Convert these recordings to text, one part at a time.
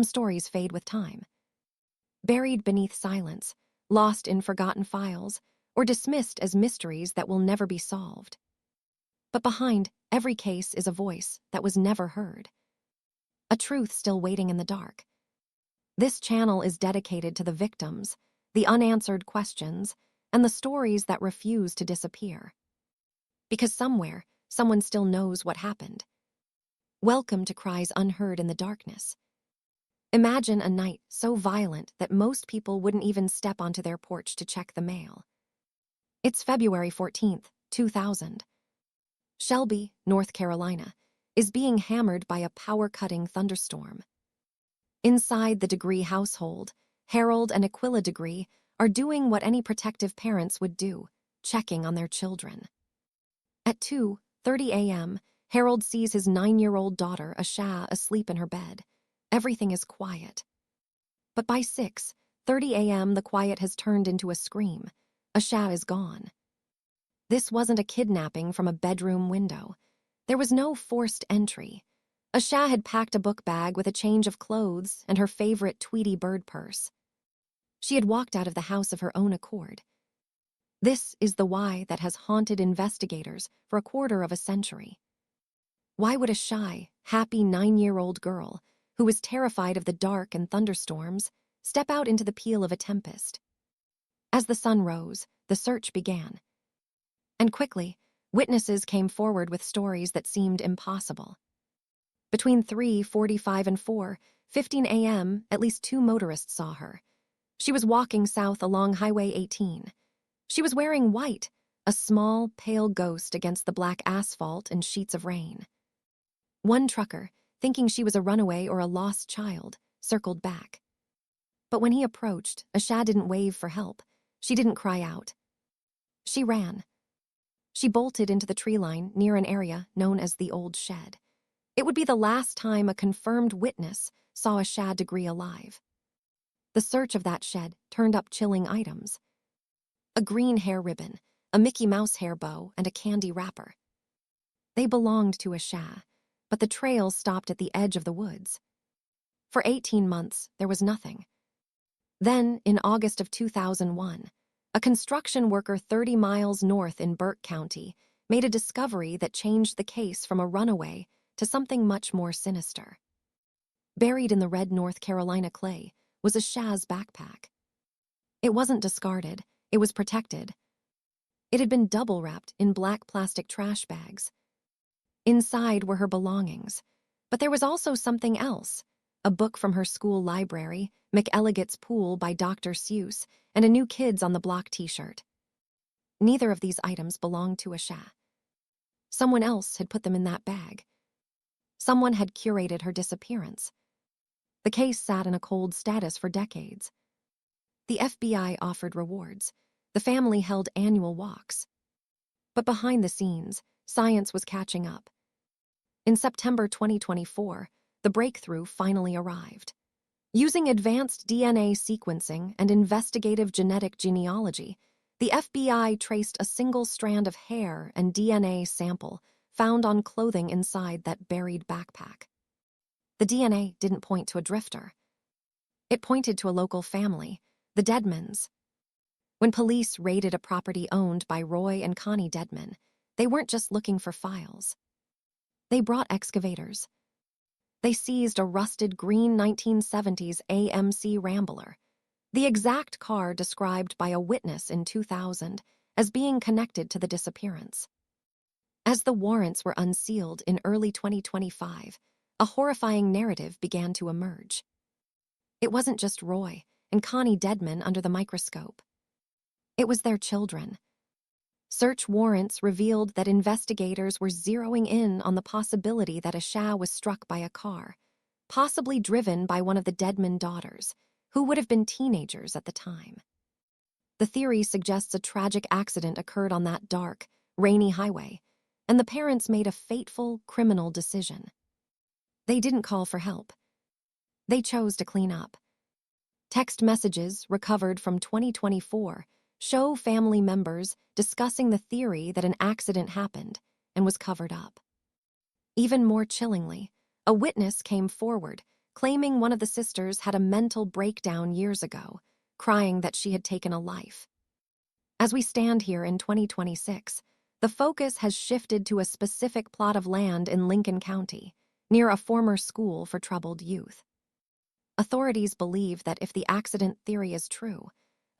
some stories fade with time. Buried beneath silence, lost in forgotten files, or dismissed as mysteries that will never be solved. But behind every case is a voice that was never heard. A truth still waiting in the dark. This channel is dedicated to the victims, the unanswered questions, and the stories that refuse to disappear. Because somewhere, someone still knows what happened. Welcome to Cries Unheard in the Darkness. Imagine a night so violent that most people wouldn't even step onto their porch to check the mail. It's February 14th, 2000. Shelby, North Carolina, is being hammered by a power-cutting thunderstorm. Inside the Degree household, Harold and Aquila Degree are doing what any protective parents would do, checking on their children. At 2:30 a.m., Harold sees his 9-year-old daughter, Asha, asleep in her bed. Everything is quiet. But by 6:30 a.m., the quiet has turned into a scream. Asha is gone. This wasn't a kidnapping from a bedroom window. There was no forced entry. Asha had packed a book bag with a change of clothes and her favorite Tweety bird purse. She had walked out of the house of her own accord. This is the why that has haunted investigators for a quarter of a century. Why would a shy, happy 9-year-old girl, who was terrified of the dark and thunderstorms, step out into the peal of a tempest? As the sun rose, the search began. And quickly, witnesses came forward with stories that seemed impossible. Between 3:45 and 4:15 a.m., at least 2 motorists saw her. She was walking south along Highway 18. She was wearing white, a small, pale ghost against the black asphalt and sheets of rain. One trucker, thinking she was a runaway or a lost child, circled back. But when he approached, Asha didn't wave for help. She didn't cry out. She ran. She bolted into the tree line near an area known as the Old Shed. It would be the last time a confirmed witness saw Asha Degree alive. The search of that shed turned up chilling items. A green hair ribbon, a Mickey Mouse hair bow, and a candy wrapper. They belonged to Asha, but the trail stopped at the edge of the woods. For 18 months, there was nothing. Then, in August of 2001, a construction worker 30 miles north in Burke County made a discovery that changed the case from a runaway to something much more sinister. Buried in the red North Carolina clay was Asha's backpack. It wasn't discarded, it was protected. It had been double-wrapped in black plastic trash bags. Inside were her belongings, but there was also something else: a book from her school library, McElligot's Pool by Dr. Seuss, and a New Kids on the Block t-shirt. Neither of these items belonged to Asha. Someone else had put them in that bag. Someone had curated her disappearance. The case sat in a cold status for decades. The FBI offered rewards. The family held annual walks. But behind the scenes, science was catching up. In September 2024, the breakthrough finally arrived. Using advanced DNA sequencing and investigative genetic genealogy, the FBI traced a single strand of hair and DNA sample found on clothing inside that buried backpack. The DNA didn't point to a drifter. It pointed to a local family, the Dedmans. When police raided a property owned by Roy and Connie Dedman, they weren't just looking for files. They brought excavators. They seized a rusted green 1970s AMC Rambler, the exact car described by a witness in 2000 as being connected to the disappearance. As the warrants were unsealed in early 2025, a horrifying narrative began to emerge. It wasn't just Roy and Connie Dedman under the microscope. It was their children. Search warrants revealed that investigators were zeroing in on the possibility that Asha was struck by a car, possibly driven by one of the Dedman daughters, who would have been teenagers at the time. The theory suggests a tragic accident occurred on that dark, rainy highway, and the parents made a fateful, criminal decision. They didn't call for help. They chose to clean up. Text messages recovered from 2024 show family members discussing the theory that an accident happened and was covered up. Even more chillingly, a witness came forward claiming one of the sisters had a mental breakdown years ago, crying that she had taken a life. As we stand here in 2026, the focus has shifted to a specific plot of land in Lincoln County, near a former school for troubled youth. Authorities believe that if the accident theory is true,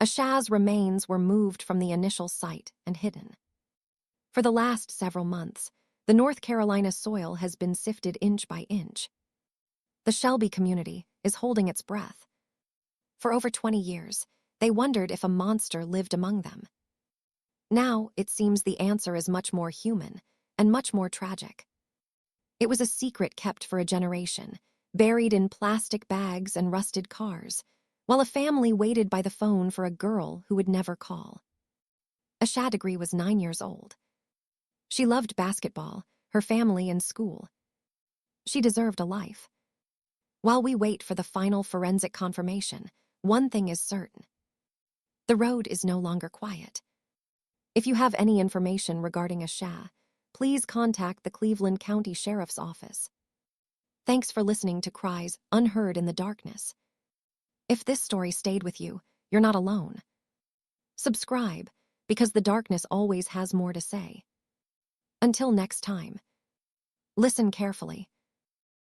Asha's remains were moved from the initial site and hidden. For the last several months, the North Carolina soil has been sifted inch by inch. The Shelby community is holding its breath. For over 20 years, they wondered if a monster lived among them. Now, it seems the answer is much more human and much more tragic. It was a secret kept for a generation, buried in plastic bags and rusted cars, while a family waited by the phone for a girl who would never call. Asha Degree was 9 years old. She loved basketball, her family, and school. She deserved a life. While we wait for the final forensic confirmation, one thing is certain. The road is no longer quiet. If you have any information regarding Asha, please contact the Cleveland County Sheriff's Office. Thanks for listening to Cries, Unheard in the Darkness. If this story stayed with you, you're not alone. Subscribe, because the darkness always has more to say. Until next time, listen carefully.